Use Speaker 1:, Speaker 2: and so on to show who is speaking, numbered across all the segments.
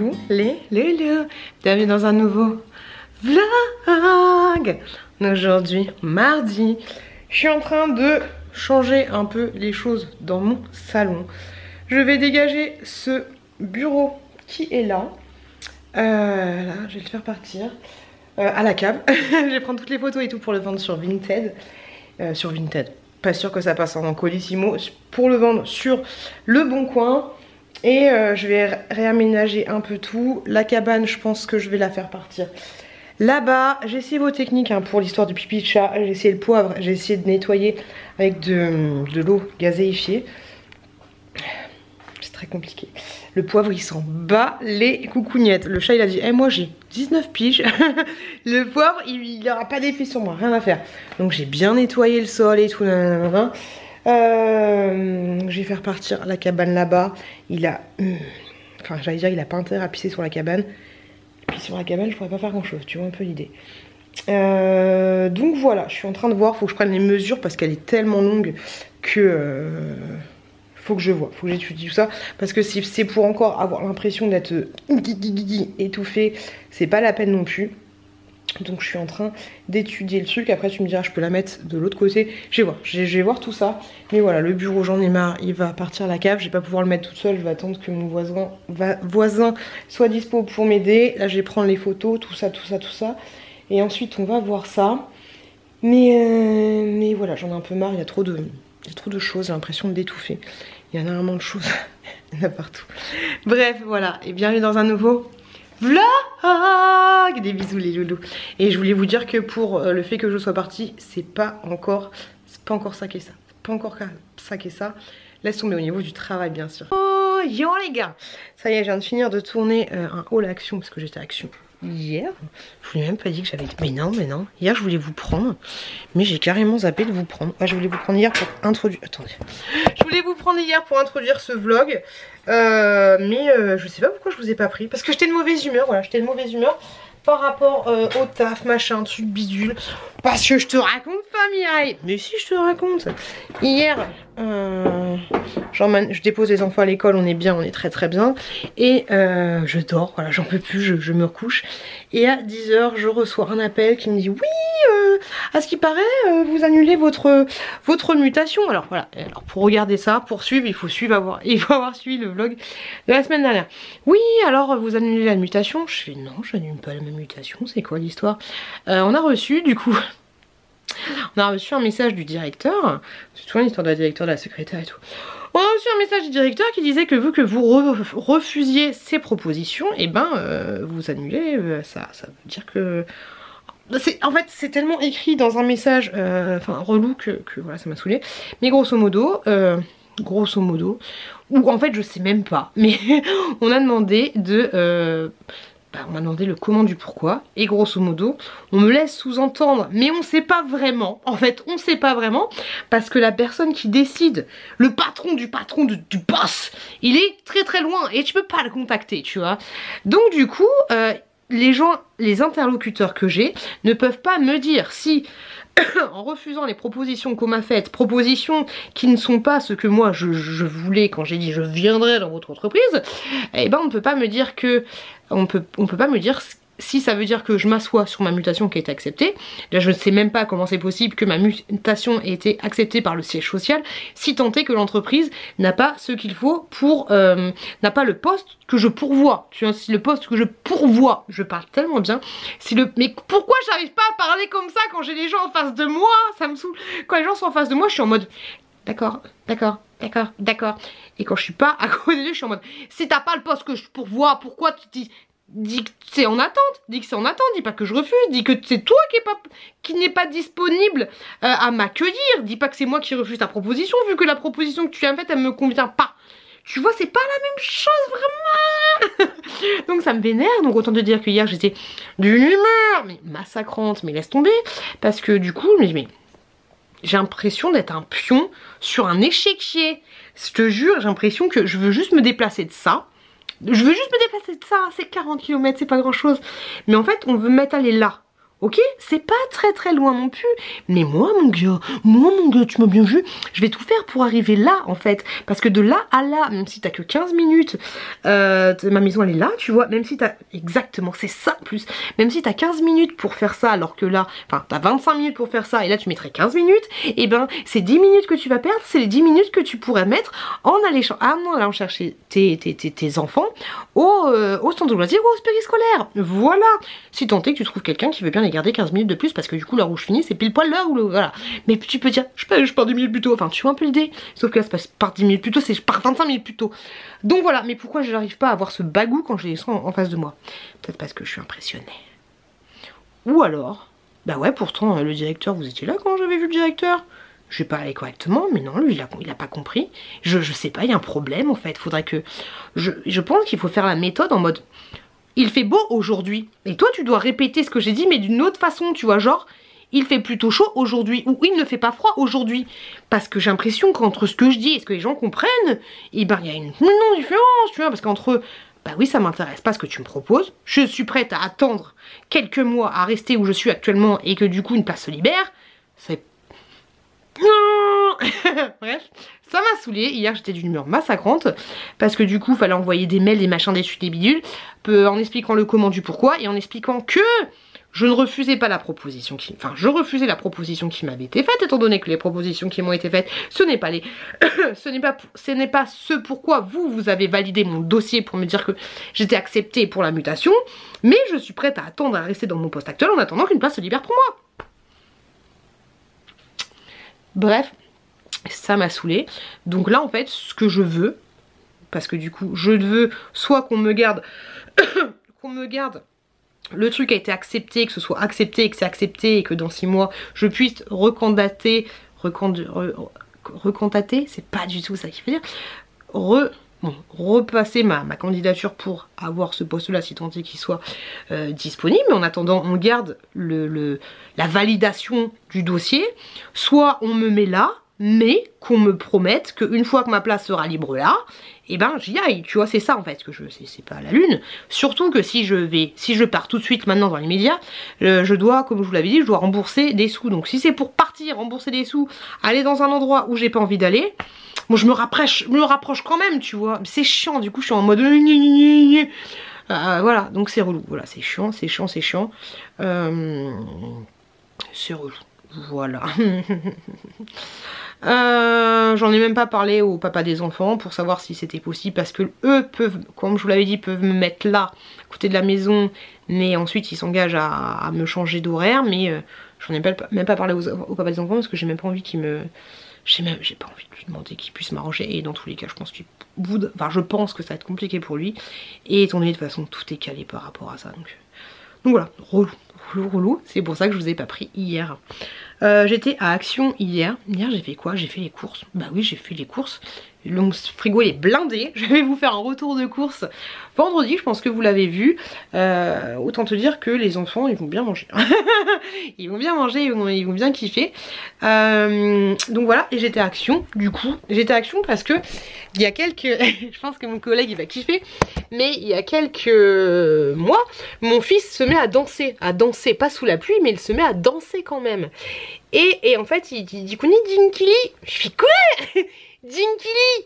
Speaker 1: Coucou les loulous, bienvenue dans un nouveau vlog. Aujourd'hui, mardi, je suis en train de changer un peu les choses dans mon salon. Je vais dégager ce bureau qui est là. Là, je vais le faire partir à la cave. Je vais prendre toutes les photos et tout pour le vendre sur Vinted. Pas sûr que ça passe en Colissimo. Pour le vendre sur Le Bon Coin. Et je vais réaménager un peu tout. La cabane, je pense que je vais la faire partir là-bas. J'ai essayé vos techniques hein, pour l'histoire du pipi de chat. J'ai essayé le poivre. J'ai essayé de nettoyer avec de l'eau gazéifiée. C'est très compliqué. Le poivre, il s'en bat les coucougnettes. Le chat, il a dit moi j'ai 19 piges. Le poivre, il n'aura pas d'effet sur moi. Rien à faire. Donc j'ai bien nettoyé le sol et tout. Nanana. Je vais faire partir la cabane là-bas. Il a... Enfin, j'allais dire, il a pas intérêt à pisser sur la cabane. Et puis sur la cabane, je pourrais pas faire grand-chose. Tu vois un peu l'idée. Donc voilà, je suis en train de voir. Faut que je prenne les mesures parce qu'elle est tellement longue que... faut que je vois. Faut que j'étudie tout ça. Parce que si c'est pour encore avoir l'impression d'être étouffée, c'est pas la peine non plus. Donc je suis en train d'étudier le truc. Après tu me diras je peux la mettre de l'autre côté. Je vais voir tout ça. Mais voilà, le bureau j'en ai marre. Il va partir à la cave. Je vais pas pouvoir le mettre toute seule. Je vais attendre que mon voisin soit dispo pour m'aider. Là je vais prendre les photos, tout ça. Et ensuite on va voir ça. Mais voilà, j'en ai un peu marre. Il y a trop de choses. J'ai l'impression d'étouffer. Il y a énormément de choses. Il y en a partout. Bref, voilà. Et bienvenue dans un nouveau vlog. Des bisous les loulous. Et je voulais vous dire que pour le fait que je sois partie, c'est pas encore ça qui est ça. C'est pas encore ça qui est ça. Laisse tomber au niveau du travail bien sûr. Oh yo les gars, ça y est, je viens de finir de tourner un haul action parce que j'étais action hier. Je vous ai même pas dit que j'avais... Mais non. Hier je voulais vous prendre, mais j'ai carrément zappé de vous prendre. Ouais, je voulais vous prendre hier pour introduire... Attendez. Je voulais vous prendre hier pour introduire ce vlog. Mais je sais pas pourquoi je vous ai pas pris. Parce que j'étais de mauvaise humeur, voilà, j'étais de mauvaise humeur par rapport au taf, machin, truc bidule. Parce que je te raconte pas Mireille. Mais si je te raconte. Hier, je dépose les enfants à l'école, on est bien, on est très bien. Et je dors, voilà, j'en peux plus, je me recouche. Et à 10 h, je reçois un appel qui me dit oui, à ce qui paraît, vous annulez votre mutation. Alors voilà, alors pour regarder ça, pour suivre, il faut avoir suivi le vlog de la semaine dernière. Oui, alors vous annulez la mutation. Je fais non, j'annule pas la mutation, c'est quoi l'histoire? On a reçu du coup... On a reçu un message du directeur. C'est toujours l'histoire de la directeur, de la secrétaire et tout. On a reçu un message du directeur qui disait que vu que vous refusiez ces propositions, et ben vous annulez. Ça veut dire que... En fait c'est tellement écrit dans un message relou que voilà, ça m'a saoulé. Mais grosso modo, ou en fait je sais même pas, mais on a demandé on m'a demandé le comment du pourquoi. Et grosso modo, on me laisse sous-entendre, mais on sait pas vraiment. En fait, on sait pas vraiment. Parce que la personne qui décide, le patron du boss, il est très loin. Et tu peux pas le contacter, tu vois. Donc du coup, les interlocuteurs que j'ai ne peuvent pas me dire si... en refusant les propositions qu'on m'a faites, propositions qui ne sont pas ce que moi je voulais quand j'ai dit je viendrai dans votre entreprise, et ben on ne peut pas me dire que on peut pas me dire si ça veut dire que je m'assois sur ma mutation qui a été acceptée. Là je ne sais même pas comment c'est possible que ma mutation ait été acceptée par le siège social, si tant est que l'entreprise n'a pas ce qu'il faut pour n'a pas le poste que je pourvois. Tu vois, si le poste que je pourvois, je parle tellement bien, mais pourquoi j'arrive pas à parler comme ça quand j'ai les gens en face de moi? Ça me saoule. Quand les gens sont en face de moi, je suis en mode d'accord. Et quand je suis pas à côté d'eux, je suis en mode si t'as pas le poste que je pourvois, pourquoi tu dis... Dis que c'est en attente, dis pas que je refuse, dis que c'est toi qui n'est pas disponible à m'accueillir, dis pas que c'est moi qui refuse ta proposition vu que la proposition que tu as faite elle me convient pas. Tu vois, c'est pas la même chose vraiment. Donc ça me vénère, donc autant te dire que hier j'étais d'une humeur mais massacrante, mais laisse tomber, parce que du coup mais j'ai l'impression d'être un pion sur un échiquier. Je te jure, j'ai l'impression que je veux juste me déplacer de ça. C'est 40 km, c'est pas grand chose. Mais en fait, on veut m'étaler là. Ok, c'est pas très loin non plus. Mais moi mon gars, tu m'as bien vu. Je vais tout faire pour arriver là en fait. Parce que de là à là, même si t'as que 15 minutes, ma maison elle est là, tu vois. Même si t'as, exactement, c'est ça plus. Même si t'as 15 minutes pour faire ça, alors que là, enfin t'as 25 minutes pour faire ça, et là tu mettrais 15 minutes, et ben c'est 10 minutes que tu vas perdre, c'est les 10 minutes que tu pourrais mettre en allant chercher tes enfants au centre de loisirs ou au périscolaire. Voilà. Si tant est que tu trouves quelqu'un qui veut bien les garder 15 minutes de plus, parce que du coup l'heure où je finis c'est pile poil l'heure où voilà. Mais tu peux dire je pars 10 minutes plus tôt, enfin tu vois un peu l'idée. Sauf que là c'est pas je pars 10 minutes plus tôt, c'est je pars 25 minutes plus tôt. Donc voilà, mais pourquoi je n'arrive pas à avoir ce bagou quand j'ai les soins en face de moi? Peut-être parce que je suis impressionnée. Ou alors, bah ouais pourtant le directeur, vous étiez là quand j'avais vu le directeur? Je vais parler correctement, mais non, lui il a pas compris. Je sais pas, il y a un problème en fait. Faudrait que. Je pense qu'il faut faire la méthode en mode. Il fait beau aujourd'hui. Et toi tu dois répéter ce que j'ai dit, mais d'une autre façon, tu vois, genre. Il fait plutôt chaud aujourd'hui, ou il ne fait pas froid aujourd'hui. Parce que j'ai l'impression qu'entre ce que je dis et ce que les gens comprennent, et ben il y a une non-différence, tu vois, parce qu'entre. Bah oui, ça m'intéresse pas ce que tu me proposes. Je suis prête à attendre quelques mois à rester où je suis actuellement et que du coup une place se libère. C'est. Bref, ça m'a saoulée. Hier j'étais d'une humeur massacrante parce que du coup il fallait envoyer des mails, des machins, des suites, des bidules, en expliquant le comment du pourquoi et en expliquant que je ne refusais pas la proposition qui... Enfin, je refusais la proposition qui m'avait été faite, étant donné que les propositions qui m'ont été faites, ce n'est pas les... ce n'est pas ce pourquoi vous avez validé mon dossier pour me dire que j'étais acceptée pour la mutation, mais je suis prête à attendre à rester dans mon poste actuel en attendant qu'une place se libère pour moi. Bref, ça m'a saoulée. Donc là, en fait, ce que je veux, parce que du coup, je veux soit qu'on me garde... qu'on me garde... Le truc a été accepté, que ce soit accepté et que c'est accepté et que dans 6 mois je puisse recandidater, recandidater, c'est pas du tout ça qu'il veut dire, repasser ma candidature pour avoir ce poste là si tant est qu'il soit disponible, mais en attendant on garde la validation du dossier, soit on me met là, mais qu'on me promette qu'une fois que ma place sera libre là, et ben j'y aille, tu vois, c'est ça en fait que je c'est pas la lune. Surtout que si je pars tout de suite maintenant dans les médias, je dois, comme je vous l'avais dit, je dois rembourser des sous. Donc si c'est pour partir, rembourser des sous, aller dans un endroit où j'ai pas envie d'aller, bon je me rapproche quand même, tu vois. C'est chiant, du coup je suis en mode voilà, donc c'est relou, voilà, c'est chiant. C'est relou, voilà. J'en ai même pas parlé au papa des enfants pour savoir si c'était possible, parce que eux peuvent, comme je vous l'avais dit, peuvent me mettre là à côté de la maison, mais ensuite ils s'engagent à me changer d'horaire, mais j'en ai même pas parlé au papa des enfants parce que j'ai même pas envie qu'il me... j'ai pas envie de lui demander qu'il puisse m'arranger, et dans tous les cas je pense je pense que ça va être compliqué pour lui, et étant donné de toute façon tout est calé par rapport à ça, donc voilà, relou, c'est pour ça que je vous ai pas pris hier. J'étais à Action hier j'ai fait quoi? J'ai fait les courses, bah oui j'ai fait les courses, le frigo il est blindé, je vais vous faire un retour de course vendredi, je pense que vous l'avez vu, autant te dire que les enfants ils vont bien manger, ils vont bien manger, ils vont bien kiffer, donc voilà, et j'étais à Action, du coup, j'étais à Action parce que il y a quelques, je pense que mon collègue il va kiffer, mais il y a quelques mois, mon fils se met à danser, pas sous la pluie, mais il se met à danser quand même. Et en fait, il dit Kuni Jinkili. Je fais quoi? Jinkili.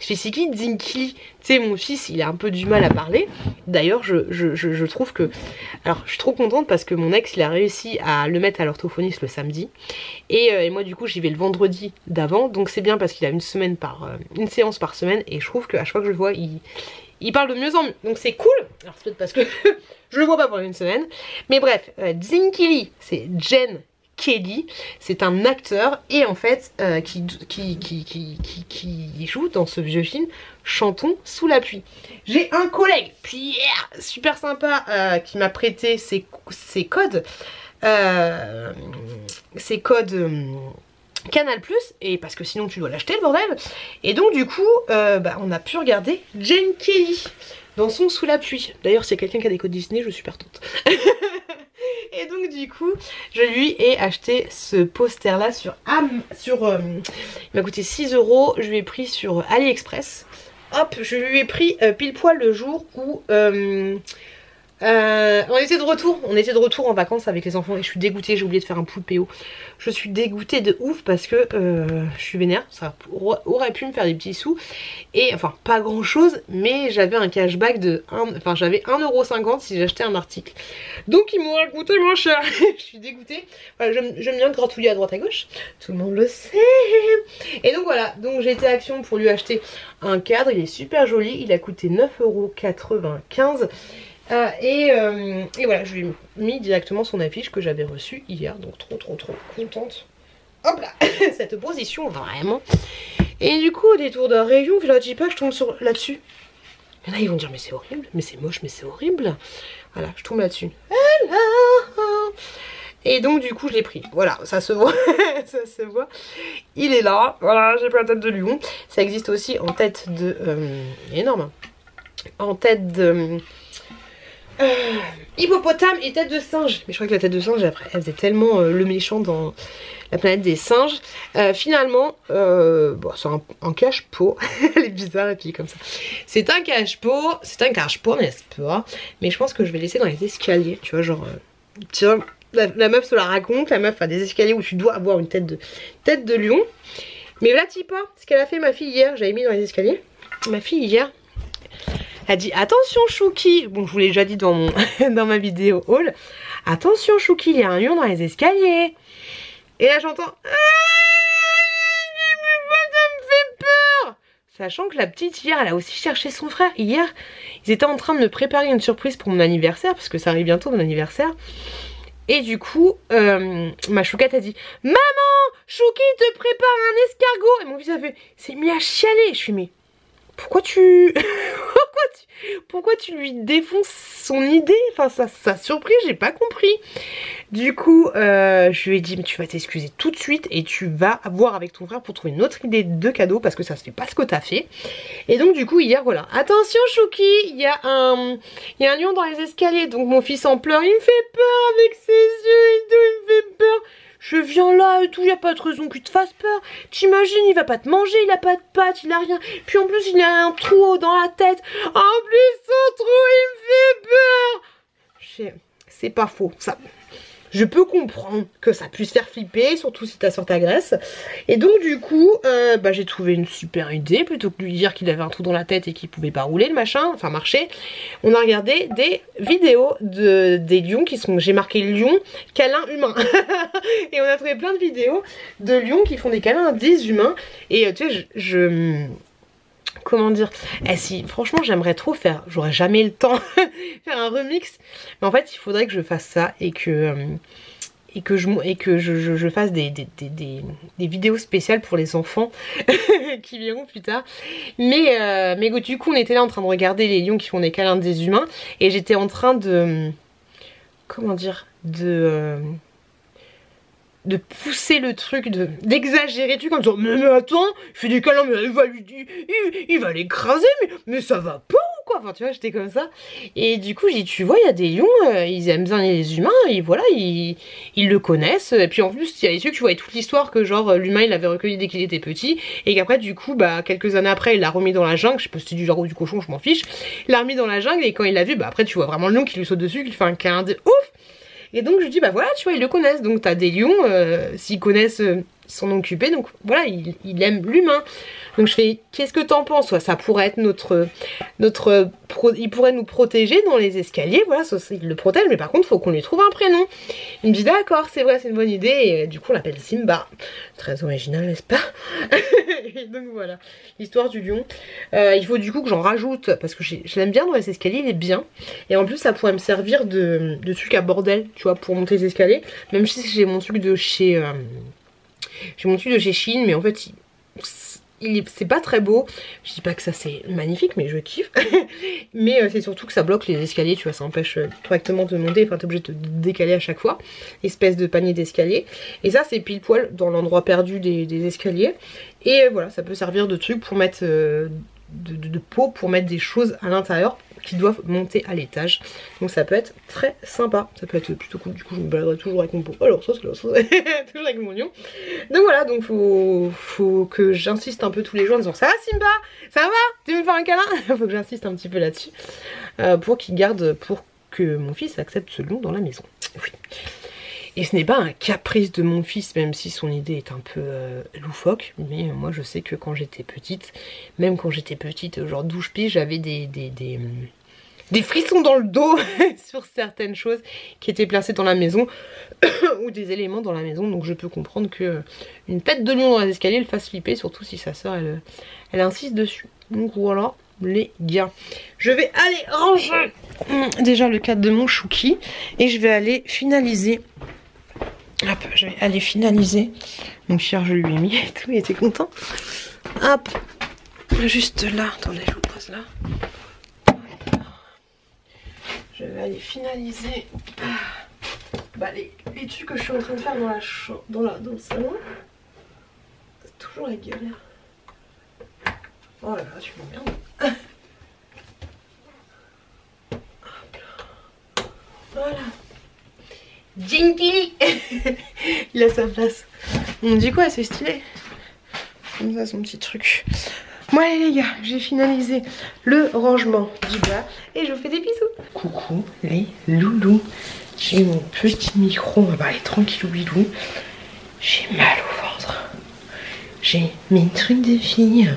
Speaker 1: Je fais c'est qui Jinkili? Tu sais, mon fils, il a un peu du mal à parler. D'ailleurs, je trouve que... Alors, je suis trop contente parce que mon ex, il a réussi à le mettre à l'orthophoniste le samedi. Et moi, du coup, j'y vais le vendredi d'avant. Donc, c'est bien parce qu'il a une séance par semaine. Et je trouve qu'à chaque fois que je le vois, il parle de mieux en mieux. Donc, c'est cool. Alors, c'est peut-être parce que... je le vois pas pendant une semaine. Mais bref, Jinkili, c'est Jen Kelly. C'est un acteur et en fait qui joue dans ce vieux film Chantons sous la pluie. J'ai un collègue, Pierre, super sympa, qui m'a prêté ses codes. Canal+, et parce que sinon tu dois l'acheter le bordel. Et donc du coup, on a pu regarder Jen Kelly dans son Sous la pluie. D'ailleurs, s'il y a quelqu'un qui a des codes Disney, je suis partante. Et donc du coup, je lui ai acheté ce poster là il m'a coûté 6 €, je lui ai pris sur AliExpress. Hop, je lui ai pris pile poil le jour où On était de retour en vacances avec les enfants et je suis dégoûtée, j'ai oublié de faire un poulpéo. Je suis dégoûtée de ouf parce que je suis vénère, ça aurait pu me faire des petits sous. Et enfin pas grand chose, mais j'avais un cashback de j'avais 1,50€ si j'achetais un article. Donc ils m'auraient coûté moins cher. Je suis dégoûtée. Voilà, j'aime bien gratouiller à droite à gauche, tout le monde le sait. Et donc voilà, donc j'ai été à Action pour lui acheter un cadre, il est super joli, il a coûté 9,95 €. Et voilà, je lui ai mis directement son affiche que j'avais reçue hier, donc trop contente. Hop là, cette position vraiment. Et du coup au détour d'un rayon, je ne dis pas, je tombe là-dessus. Et là ils vont dire mais c'est horrible, mais c'est moche, mais c'est horrible. Voilà, je tombe là-dessus. Et donc du coup je l'ai pris, voilà, ça se voit, ça se voit. Il est là, voilà, j'ai pris la tête de lion. Ça existe aussi en tête de... énorme. En tête de... hippopotame et tête de singe. Mais je crois que la tête de singe après elle faisait tellement le méchant dans la planète des singes. Finalement bon, c'est un cache-pot. Elle est bizarre et puis comme ça. C'est un cache-pot, n'est-ce pas? Mais je pense que je vais laisser dans les escaliers. Tu vois genre tiens, la meuf se la raconte. La meuf a des escaliers où tu dois avoir une tête de lion. Mais là t'y pas. Ce qu'elle a fait ma fille hier, j'avais mis dans les escaliers. Ma fille hier elle dit attention Chouki, bon je vous l'ai déjà dit dans ma vidéo haul. Attention Chouki, il y a un lion dans les escaliers. Et là j'entends ça me fait peur. Sachant que la petite hier elle a aussi cherché son frère. Hier ils étaient en train de me préparer une surprise pour mon anniversaire, parce que ça arrive bientôt mon anniversaire. Et du coup ma chouquette a dit maman, Chouki te prépare un escargot. Et mon fils a fait, s'est mis à chialer. Je suis mais pourquoi tu lui défonces son idée? Enfin ça surpris, j'ai pas compris. Du coup je lui ai dit mais tu vas t'excuser tout de suite et tu vas voir avec ton frère pour trouver une autre idée de cadeau, parce que ça se fait pas ce que t'as fait. Et donc du coup hier voilà, attention Chouki, il y a un lion dans les escaliers. Donc mon fils en pleure, il me fait peur avec ses yeux et tout, il me fait peur. Je viens là et tout, y a pas de raison qu'il te fasse peur. T'imagines, il va pas te manger, il a pas de pattes, il a rien. Puis en plus, il a un trou dans la tête. En plus, son trou, il me fait peur. C'est pas faux, ça. Je peux comprendre que ça puisse faire flipper, surtout si ta soeur t'agresse. Et donc du coup, j'ai trouvé une super idée. Plutôt que de lui dire qu'il avait un trou dans la tête et qu'il pouvait pas rouler le machin, enfin marcher, on a regardé des vidéos des lions qui sont... J'ai marqué lion, câlin humain. Et on a trouvé plein de vidéos de lions qui font des câlins à des humains. Et tu sais, comment dire, si franchement j'aimerais trop faire, j'aurais jamais le temps faire un remix, mais en fait il faudrait que je fasse ça et que je fasse des vidéos spéciales pour les enfants qui verront plus tard. Mais du coup on était là en train de regarder les lions qui font des câlins des humains et j'étais en train de, comment dire, de pousser le truc, d'exagérer le truc en disant mais attends, il fait des câlins, mais il va l'écraser, mais ça va pas ou quoi? Enfin tu vois, j'étais comme ça. Et du coup j'ai dit tu vois, il y a des lions, ils aiment bien les humains, et voilà, ils le connaissent. Et puis en plus il y a des trucs, tu vois, toute l'histoire que genre l'humain il l'avait recueilli dès qu'il était petit, et qu'après du coup quelques années après il l'a remis dans la jungle. Je sais pas si c'était du genre ou du cochon, je m'en fiche. Il l'a remis dans la jungle et quand il l'a vu, après tu vois vraiment le lion qui lui saute dessus, qui lui fait un câlin de ouf. Et donc je dis voilà, tu vois, ils le connaissent, donc t'as des lions, s'ils connaissent, ils s'en ont occupés, donc voilà, il aime l'humain. Donc je fais, qu'est-ce que t'en penses? Ça pourrait être il pourrait nous protéger dans les escaliers, voilà, il le protège, mais par contre faut qu'on lui trouve un prénom. Il me dit d'accord, c'est vrai, c'est une bonne idée, et du coup on l'appelle Simba. Très original, n'est-ce pas? Et donc voilà, l'histoire du lion. Il faut du coup que j'en rajoute, parce que je l'aime bien dans les escaliers, il est bien. Et en plus ça pourrait me servir de truc à bordel, tu vois, pour monter les escaliers. Même si j'ai mon truc de chez... Shein, mais en fait c'est pas très beau. Je dis pas que ça c'est magnifique, mais je kiffe. Mais c'est surtout que ça bloque les escaliers, tu vois, ça empêche correctement de monter. Enfin t'es obligé de te décaler à chaque fois. Espèce de panier d'escalier. Et ça c'est pile poil dans l'endroit perdu des escaliers. Et voilà, ça peut servir de truc pour mettre de pot, pour mettre des choses à l'intérieur qui doivent monter à l'étage. Donc ça peut être très sympa, ça peut être plutôt cool. Du coup je me baladerai toujours avec mon pot, alors ça toujours avec mon lion. Donc voilà, donc faut que j'insiste un peu tous les jours en disant ça va Simba, ça va, tu veux me faire un câlin? Faut que j'insiste un petit peu là-dessus pour qu'il garde, pour que mon fils accepte ce lion dans la maison. Oui. Et ce n'est pas un caprice de mon fils, même si son idée est un peu loufoque. Mais moi je sais que quand j'étais petite, même quand j'étais petite, genre 12 piges, j'avais des frissons dans le dos sur certaines choses qui étaient placées dans la maison ou des éléments dans la maison. Donc je peux comprendre que une tête de lion dans les escaliers le fasse flipper, surtout si sa soeur elle insiste dessus. Donc voilà les gars, je vais aller ranger déjà le cadre de mon chouki et je vais aller finaliser. Hop, je vais aller finaliser. Donc hier je lui ai mis et tout, il était content. Hop, juste là, attendez, je vous pose là. Je vais aller finaliser les trucs que je suis en train de faire dans le salon. C'est toujours la galère. Oh là là, tu m'emmerdes. Voilà. Gentili. Il a sa place. On dit quoi, c'est stylé. Comme ça, son petit truc. Bon allez les gars, j'ai finalisé le rangement du bas et je vous fais des bisous. Coucou les loulous. J'ai mon petit micro, on va parler tranquillou bilou. J'ai mal au ventre. J'ai mes trucs de filles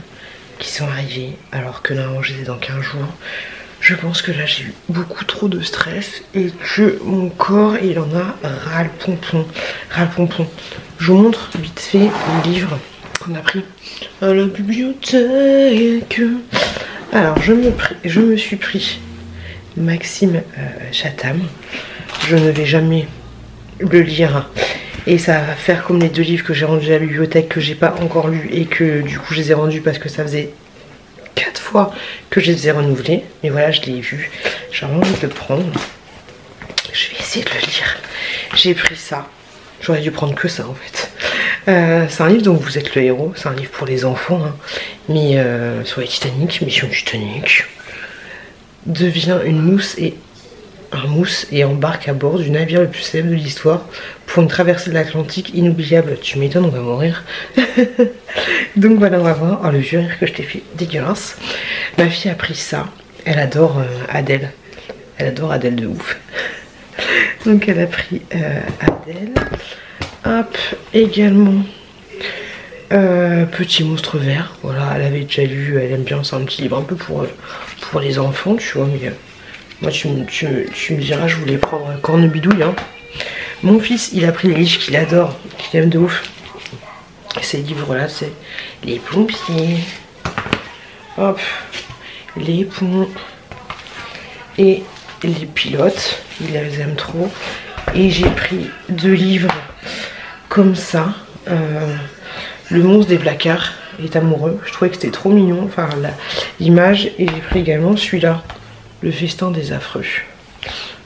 Speaker 1: qui sont arrivés alors que normalement j'étais dans 15 jours. Je pense que là j'ai eu beaucoup trop de stress et que mon corps il en a ras le pompon. Je vous montre vite fait le livre qu'on a pris à la bibliothèque. Alors je me suis pris Maxime Chatham. Je ne vais jamais le lire et ça va faire comme les deux livres que j'ai rendus à la bibliothèque que j'ai pas encore lus et que du coup je les ai rendus parce que ça faisait 4 fois que je les ai renouvelés. Mais voilà, je l'ai vu, j'ai vraiment envie de le prendre. Je vais essayer de le lire. J'ai pris ça, j'aurais dû prendre que ça en fait. C'est un livre dont vous êtes le héros, c'est un livre pour les enfants hein. Mais sur les Titanic, mission Titanic. Devient un mousse et embarque à bord du navire le plus célèbre de l'histoire pour une traversée de l'Atlantique inoubliable. Tu m'étonnes, on va mourir. Donc voilà, on va voir. Oh, le vieux rire que je t'ai fait, dégueulasse. Ma fille a pris ça. Elle adore Adèle. Elle adore Adèle de ouf. Donc elle a pris Adèle. Hop, également Petit monstre vert. Voilà, elle avait déjà lu, elle aime bien, c'est un petit livre un peu pour les enfants, tu vois, mais moi tu me diras, je voulais prendre Cornebidouille hein. Mon fils il a pris les livres qu'il adore, qu'il aime de ouf. Ces livres là c'est les pompiers, hop, les ponts et les pilotes, il les aime trop. Et j'ai pris 2 livres comme ça, le monstre des placards est amoureux, je trouvais que c'était trop mignon, enfin l'image. Et j'ai pris également celui-là, le festin des affreux.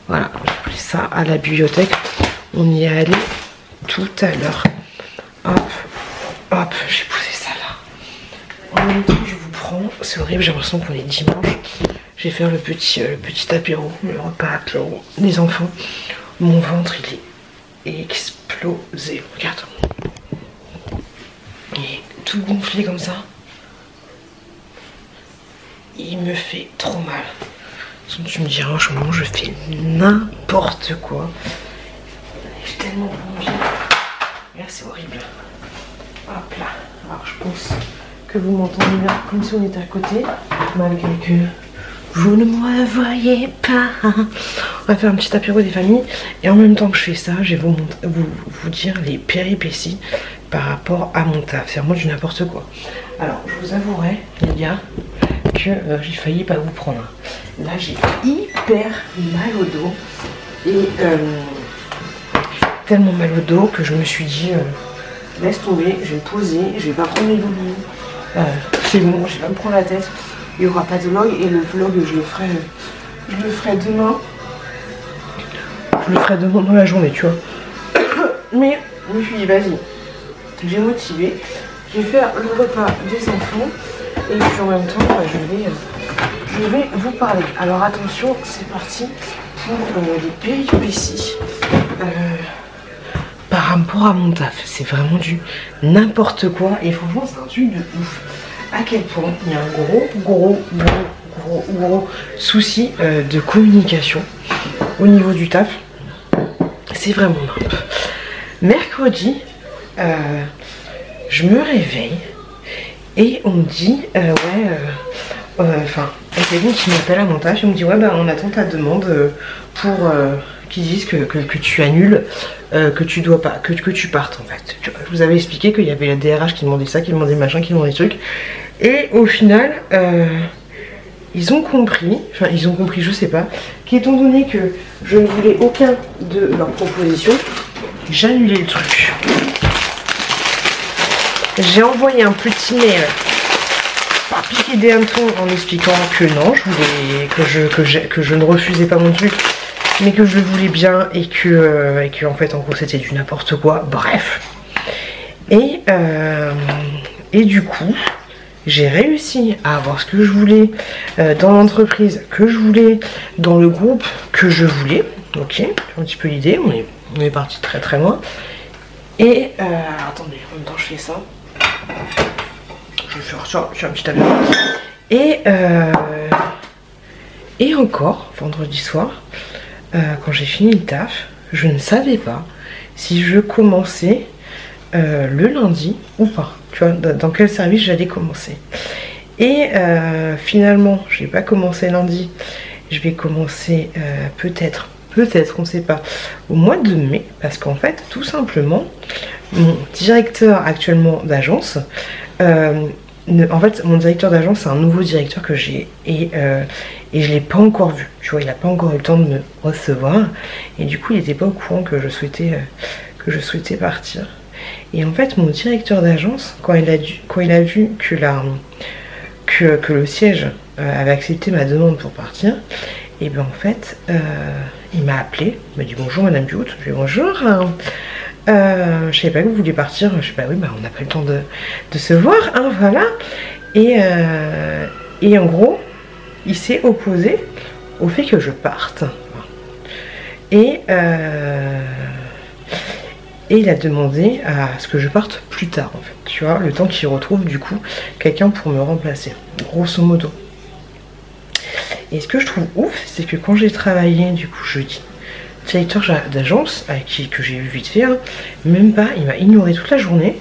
Speaker 1: Voilà, j'ai pris ça à la bibliothèque, on y est allé tout à l'heure. Hop, hop, j'ai posé ça là. En même temps je vous prends, c'est horrible, j'ai l'impression qu'on est dimanche. Je vais faire le petit apéro, le repas apéro des enfants. Mon ventre il est explosé, regarde. Il est tout gonflé comme ça. Il me fait trop mal. Tu me diras, en ce moment je fais n'importe quoi. J'ai tellement pas envie. Là c'est horrible. Hop là. Alors je pense que vous m'entendez bien comme si on était à côté. Malgré que vous ne me voyez pas. On va faire un petit apéro des familles. Et en même temps que je fais ça, je vais vous dire les péripéties par rapport à mon taf. C'est vraiment du n'importe quoi. Alors je vous avouerai les gars que j'ai failli pas vous prendre. Là j'ai hyper mal au dos. Et tellement mal au dos que je me suis dit laisse tomber, je vais me poser, je vais pas prendre les loulous. C'est bon, je vais pas me prendre la tête. Il n'y aura pas de vlog et le vlog je le ferai demain. Je le ferai demain dans la journée, tu vois. Mais je me suis dit vas-y, j'ai motivé. Je vais faire le repas des enfants et puis en même temps je vais vous parler. Alors attention, c'est parti pour les péripéties par rapport à mon taf. C'est vraiment du n'importe quoi et franchement c'est un truc de ouf. À quel point il y a un gros gros souci de communication au niveau du taf. C'est vraiment nimp. Mercredi, je me réveille et on me dit enfin, il y a quelqu'un qui m'appelle à mon taf et on me dit ouais bah on attend ta demande pour qu'ils disent que tu annules, que tu dois pas, que tu partes en fait. Je vous avais expliqué qu'il y avait la DRH qui demandait ça, qui demandait machin, qui demandait trucs. Et au final, ils ont compris, enfin ils ont compris, je sais pas, qu'étant donné que je ne voulais aucun de leurs propositions, j'annulais le truc. J'ai envoyé un petit mail par piquer des hannetons en expliquant que non, je voulais que je ne refusais pas mon truc, mais que je le voulais bien et que en fait en gros c'était du n'importe quoi. Bref. Et du coup, j'ai réussi à avoir ce que je voulais dans l'entreprise que je voulais, dans le groupe que je voulais. Ok, un petit peu l'idée, on est parti très très loin. Et attendez, en même temps je fais ça. Je fais un petit avion. Et encore, vendredi soir, quand j'ai fini le taf, je ne savais pas si je commençais le lundi ou pas. Tu vois, dans quel service j'allais commencer. Et finalement, je vais pas commencer lundi. Je vais commencer peut-être, on sait pas, au mois de mai. Parce qu'en fait, tout simplement, mon directeur actuellement d'agence, en fait, mon directeur d'agence, c'est un nouveau directeur que j'ai et je l'ai pas encore vu. Tu vois, il n'a pas encore eu le temps de me recevoir et du coup, il n'était pas au courant que je souhaitais partir. Et en fait, mon directeur d'agence, quand il a vu que le siège avait accepté ma demande pour partir, et bien en fait, il m'a appelé, il m'a dit bonjour Madame Diout. Je lui ai dit bonjour. Je savais pas que vous vouliez partir. Je sais pas, oui, bah on n'a pas le temps de se voir, hein, voilà. Et en gros, il s'est opposé au fait que je parte. Et il a demandé à ce que je parte plus tard, en fait. Tu vois, le temps qu'il retrouve du coup quelqu'un pour me remplacer, grosso modo. Et ce que je trouve ouf, c'est que quand j'ai travaillé du coup jeudi, directeur d'agence que j'ai vu vite fait, hein, même pas, il m'a ignoré toute la journée.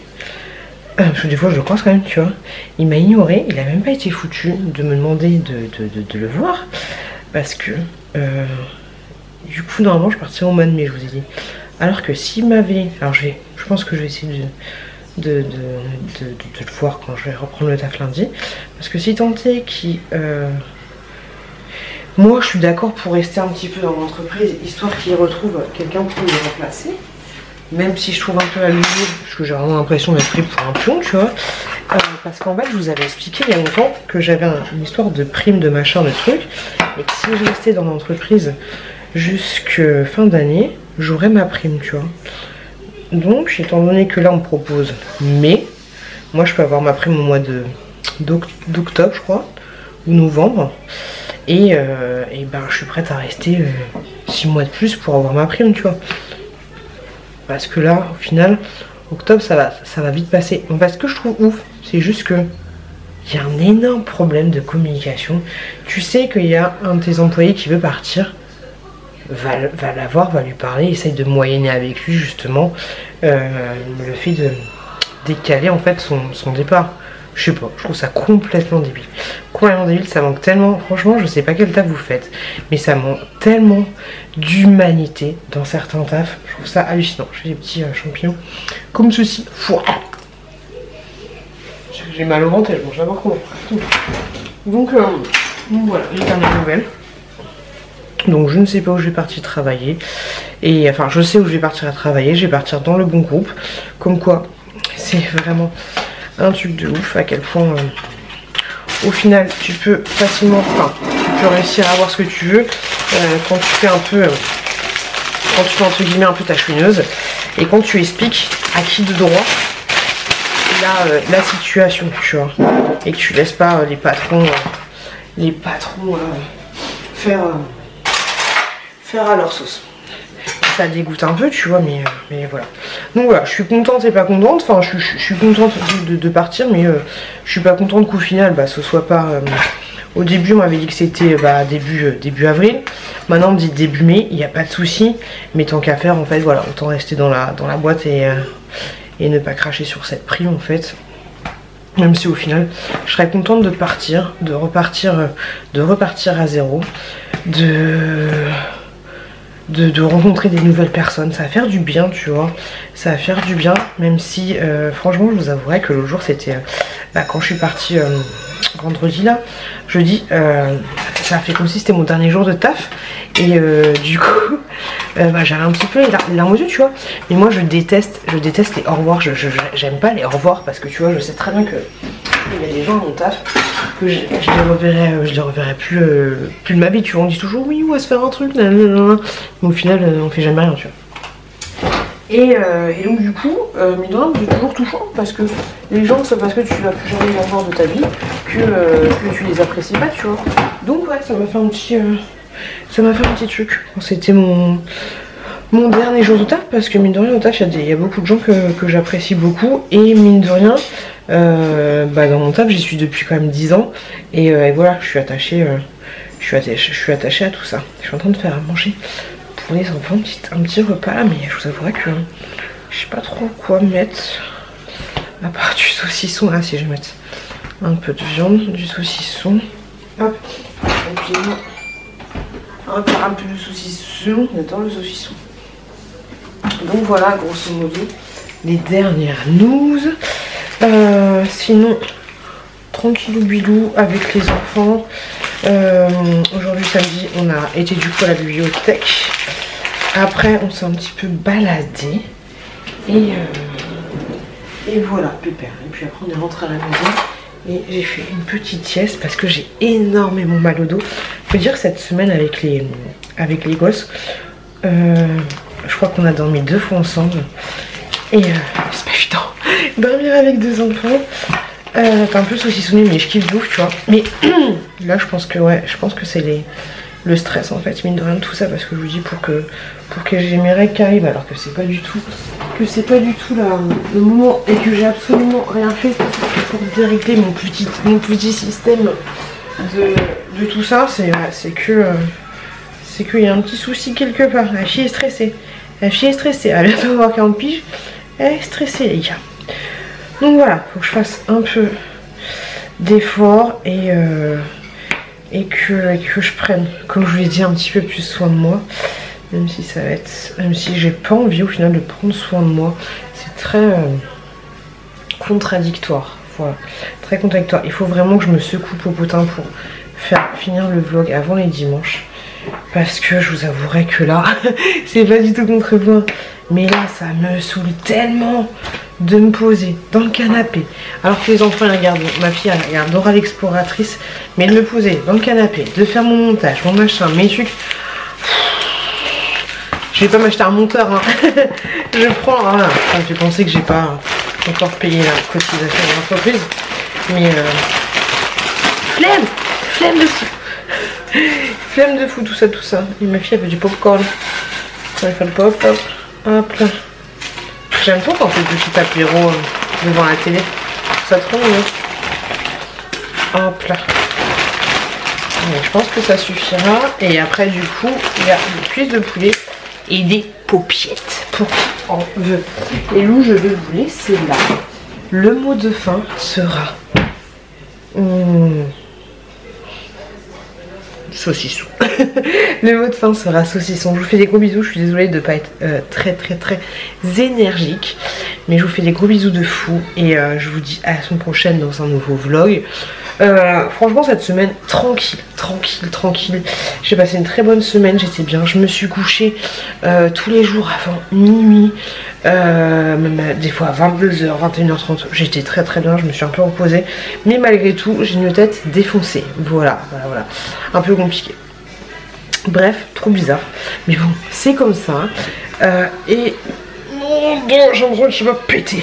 Speaker 1: Parce que des fois je le croise quand même, tu vois. Il m'a ignoré, il a même pas été foutu de me demander de le voir. Parce que du coup normalement je partirai au mois de mai, je vous ai dit. Alors que s'il m'avait. Alors je pense que je vais essayer de le voir quand je vais reprendre le taf lundi. Parce que si tant est qu'il. Moi je suis d'accord pour rester un petit peu dans l'entreprise, histoire qu'il retrouve quelqu'un pour le remplacer. Même si je trouve un peu amusé, parce que j'ai vraiment l'impression d'être pris pour un pion, tu vois. Parce qu'en fait, je vous avais expliqué il y a longtemps que j'avais une histoire de prime, de machin, de trucs. Et que si je restais dans l'entreprise jusque fin d'année, j'aurais ma prime, tu vois. Donc, étant donné que là, on me propose mai, moi, je peux avoir ma prime au mois d'octobre, je crois, ou novembre. Et ben, je suis prête à rester 6 mois de plus pour avoir ma prime, tu vois. Parce que là, au final, octobre, ça va vite passer. En fait, ce que je trouve ouf, c'est juste que il y a un énorme problème de communication. Tu sais qu'il y a un de tes employés qui veut partir, va la voir, va lui parler, essaye de moyenner avec lui, justement, le fait de décaler, en fait, son départ. Je sais pas, je trouve ça complètement débile. Complètement débile, ça manque tellement. Franchement, je sais pas quel taf vous faites, mais ça manque tellement d'humanité dans certains tafs. Je trouve ça hallucinant. Je fais des petits champignons comme ceci. J'ai mal au ventre et je mange d'abord comment. Donc voilà, les dernières nouvelles. Donc je ne sais pas où je vais partir travailler. Et enfin, je sais où je vais partir à travailler. Je vais partir dans le bon groupe. Comme quoi, c'est vraiment un truc de ouf à quel point au final tu peux facilement, enfin tu peux réussir à avoir ce que tu veux quand tu fais un peu quand tu fais entre guillemets un peu ta chouineuse et quand tu expliques à qui de droit la situation, tu vois, et que tu laisses pas les patrons faire à leur sauce. Ça dégoûte un peu, tu vois, mais voilà. Donc voilà, je suis contente et pas contente. Enfin, je suis contente de partir, mais je suis pas contente qu'au final, bah, ce soit pas Au début on m'avait dit que c'était début avril. Maintenant on me dit début mai, il n'y a pas de souci. Mais tant qu'à faire en fait voilà, autant rester dans la boîte et ne pas cracher sur cette prime en fait. Même si au final je serais contente de partir, de repartir à zéro, de rencontrer des nouvelles personnes. Ça va faire du bien, tu vois, ça va faire du bien, même si franchement je vous avouerai que l'autre jour c'était quand je suis partie vendredi là, jeudi, ça a fait comme si c'était mon dernier jour de taf. Et du coup j'avais un petit peu les larmes aux yeux, tu vois. Mais moi je déteste les au revoir. J'aime pas les au revoir parce que tu vois, je sais très bien que il y a des gens à mon taf que je les reverrai plus de ma vie, tu vois. On dit toujours oui, on va se faire un truc, nanana. Mais au final on fait jamais rien, tu vois. Et donc du coup, mine de rien, c'est toujours touchant parce que les gens, c'est parce que tu vas plus jamais les voir de ta vie que tu les apprécies pas, tu vois. Donc ouais, ça m'a fait un petit truc. C'était mon dernier jour de taf parce que mine de rien au taf il y a beaucoup de gens que j'apprécie beaucoup et mine de rien dans mon taf j'y suis depuis quand même 10 ans et voilà, je suis attachée à tout ça. Je suis en train de faire à manger pour les enfants un petit repas là, mais je vous avouerai que je sais pas trop quoi mettre à part du saucisson. Ah si, je vais mettre un peu de viande, du saucisson, hop, et puis un peu de saucisson, j'adore le saucisson. Donc voilà, grosso modo, les dernières news. Sinon, tranquillou bilou avec les enfants. Aujourd'hui samedi, on a été du coup à la bibliothèque. Après, on s'est un petit peu baladé. Et voilà, pépère. Et puis après, on est rentré à la maison. Et j'ai fait une petite sieste parce que j'ai énormément mal au dos. Je peux dire que cette semaine avec les gosses, je crois qu'on a dormi 2 fois ensemble. Et c'est pas évident. Dormir avec 2 enfants. T'es un peu saucissonné, mais je kiffe de ouf, tu vois. Mais là, je pense que c'est le stress en fait, mine de rien, de tout ça, parce que je vous dis pour que j'ai mes règles qui arrivent, alors que c'est pas du tout le moment et que j'ai absolument rien fait pour dérégler mon petit système de tout ça. C'est qu'il y a un petit souci quelque part. La fille est stressée. Elle va bientôt avoir 40 piges. Elle est stressée, les gars. Donc voilà, faut que je fasse un peu d'effort et que je prenne, comme je vous l'ai dit, un petit peu plus soin de moi. Même si j'ai pas envie au final de prendre soin de moi. C'est très contradictoire. Voilà, très contradictoire. Il faut vraiment que je me secoue popotin pour finir le vlog avant les dimanches. Parce que je vous avouerai que là, c'est pas du tout contre moi. Mais là, ça me saoule tellement de me poser dans le canapé. Alors que les enfants, ils regardent, ma fille, elle regarde Dora l'exploratrice. Mais de me poser dans le canapé, de faire mon montage, mon machin, mes trucs. Je vais pas m'acheter un monteur, hein. Je prends, voilà. Ça me fait penser que j'ai pas encore payé la cotisation de l'entreprise. Mais flemme de fou. Flemme de fou, tout ça. Et ma fille, elle veut du popcorn. On va faire le pop, hop là. J'aime trop quand on fait des petits apéros devant la télé. Ça trop mignon. Hop là. Donc, je pense que ça suffira. Et après, du coup, il y a une cuisse de poulet et des paupiettes pour qui en veut. Et Lou, je vais vous laisser là. Le mot de fin sera saucisson. Le mot de fin sera saucisson. Je vous fais des gros bisous. Je suis désolée de ne pas être très énergique, mais je vous fais des gros bisous de fou et je vous dis à la semaine prochaine dans un nouveau vlog. Franchement, cette semaine tranquille. J'ai passé une très bonne semaine, j'étais bien. Je me suis couchée tous les jours avant minuit, même des fois à 22h, 21h30. J'étais très bien, je me suis un peu reposée, mais malgré tout j'ai une tête défoncée. Voilà, un peu compliqué. Bref, trop bizarre, mais bon, c'est comme ça. Et mon dieu, j'ai l'impression qu'il va péter.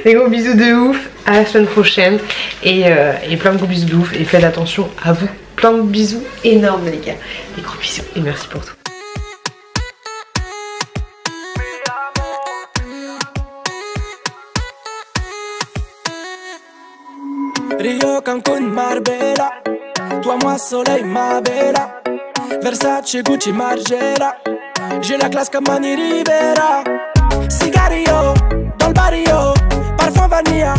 Speaker 1: Des gros bisous de ouf, à la semaine prochaine et plein de gros bisous de ouf et faites attention à vous. Plein de bisous énormes les gars. Des gros bisous et merci pour tout.
Speaker 2: Rio, Cancún, Marbella. Toi, moi, soleil, ma bella. Versace, Gucci, Margiela. J'ai la classe comme Mani Rivera. Sigario, dans le barrio. Parfum vanilla.